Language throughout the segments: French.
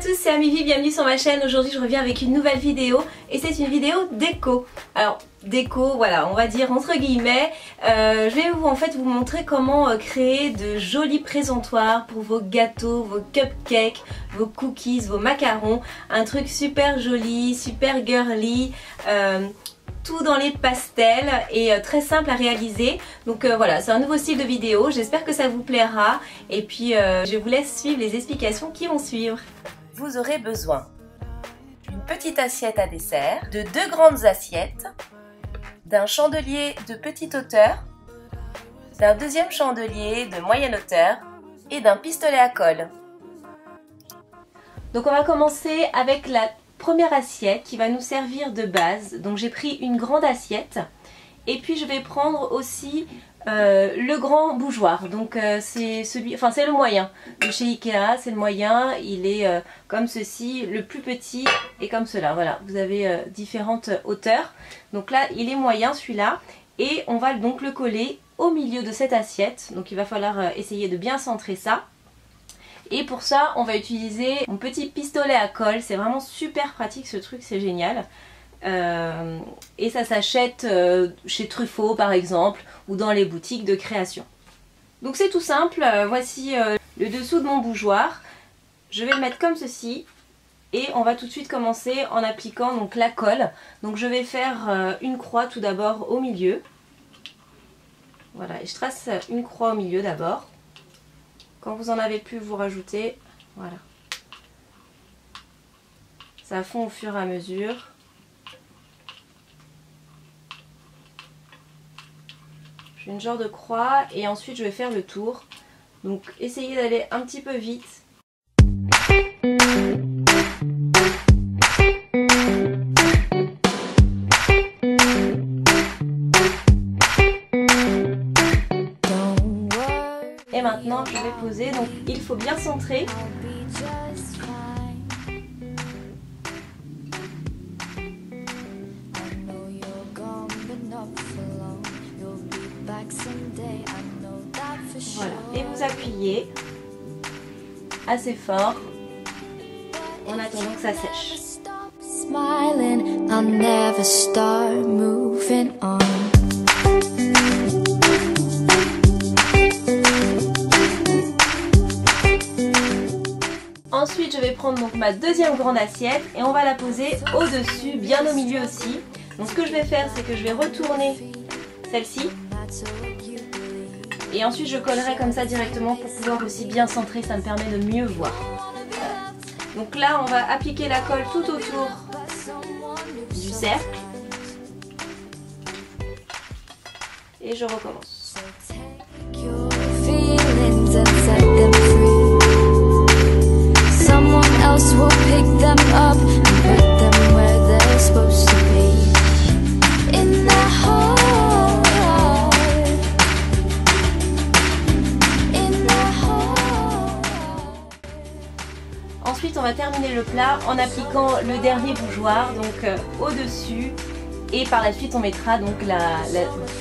tous, c'est Amivi, bienvenue sur ma chaîne. Aujourd'hui je reviens avec une nouvelle vidéo et c'est une vidéo déco. Alors déco, voilà, on va dire entre guillemets. Je vais vous montrer comment créer de jolis présentoirs pour vos gâteaux, vos cupcakes, vos cookies, vos macarons. Un truc super joli, super girly. Tout dans les pastels et très simple à réaliser. Donc voilà, c'est un nouveau style de vidéo, j'espère que ça vous plaira et puis je vous laisse suivre les explications qui vont suivre. Vous aurez besoin d'une petite assiette à dessert, de 2 grandes assiettes, d'un chandelier de petite hauteur, d'un deuxième chandelier de moyenne hauteur et d'un pistolet à colle. Donc on va commencer avec la première assiette qui va nous servir de base. Donc j'ai pris une grande assiette et puis je vais prendre aussi le grand bougeoir. Donc c'est le moyen de chez Ikea, c'est le moyen, il est comme ceci, le plus petit est comme cela. Voilà, vous avez différentes hauteurs. Donc là il est moyen celui-là et on va donc le coller au milieu de cette assiette. Donc il va falloir essayer de bien centrer ça. Et pour ça, on va utiliser mon petit pistolet à colle. C'est vraiment super pratique ce truc, c'est génial. Et ça s'achète chez Truffaut par exemple, ou dans les boutiques de création. Donc c'est tout simple. Voici le dessous de mon bougeoir. Je vais le mettre comme ceci. Et on va tout de suite commencer en appliquant donc la colle. Donc je vais faire une croix tout d'abord au milieu. Voilà, et je trace une croix au milieu d'abord. Quand vous en avez plus, vous rajoutez, voilà. Ça fond au fur et à mesure. Je fais une genre de croix et ensuite je vais faire le tour. Donc essayez d'aller un petit peu vite. Et maintenant je vais poser, donc il faut bien centrer. Voilà, et vous appuyez assez fort en attendant que ça sèche. Ensuite, je vais prendre donc ma deuxième grande assiette et on va la poser au-dessus, bien au milieu aussi. Donc ce que je vais faire, c'est que je vais retourner celle-ci. Et ensuite, je collerai comme ça directement pour pouvoir aussi bien centrer, ça me permet de mieux voir. Voilà. Donc là, on va appliquer la colle tout autour du cercle. Et je recommence. Ensuite on va terminer le plat en appliquant le dernier bougeoir donc au-dessus et par la suite on mettra donc la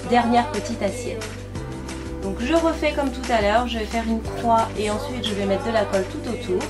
dernière petite assiette. Donc je refais comme tout à l'heure, je vais faire une croix et ensuite je vais mettre de la colle tout autour.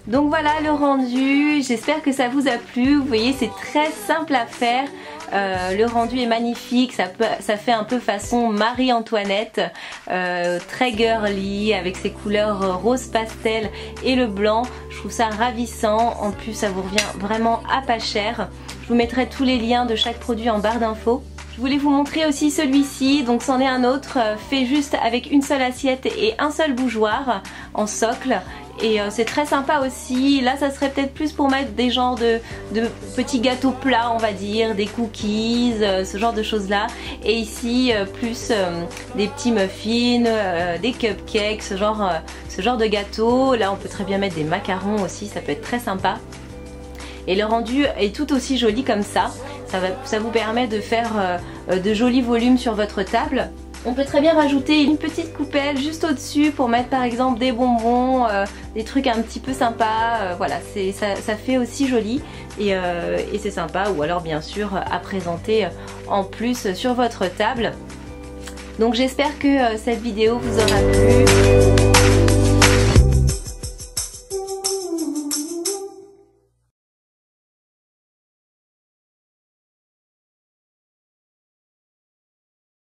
Donc voilà le rendu, j'espère que ça vous a plu. Vous voyez, c'est très simple à faire. Le rendu est magnifique, ça fait un peu façon Marie-Antoinette, très girly avec ses couleurs rose pastel et le blanc. Je trouve ça ravissant, en plus ça vous revient vraiment à pas cher. Je vous mettrai tous les liens de chaque produit en barre d'infos. Je voulais vous montrer aussi celui-ci, donc c'en est un autre fait juste avec une seule assiette et un seul bougeoir en socle. Et c'est très sympa aussi. Là ça serait peut-être plus pour mettre des genres de petits gâteaux plats, on va dire, des cookies, ce genre de choses là. Et ici plus des petits muffins, des cupcakes, ce genre de gâteaux. Là on peut très bien mettre des macarons aussi, ça peut être très sympa. Et le rendu est tout aussi joli comme ça. Ça vous permet de faire de jolis volumes sur votre table. On peut très bien rajouter une petite coupelle juste au-dessus pour mettre par exemple des bonbons, des trucs un petit peu sympas. Voilà, ça fait aussi joli et c'est sympa. Ou alors bien sûr à présenter en plus sur votre table. Donc j'espère que cette vidéo vous aura plu.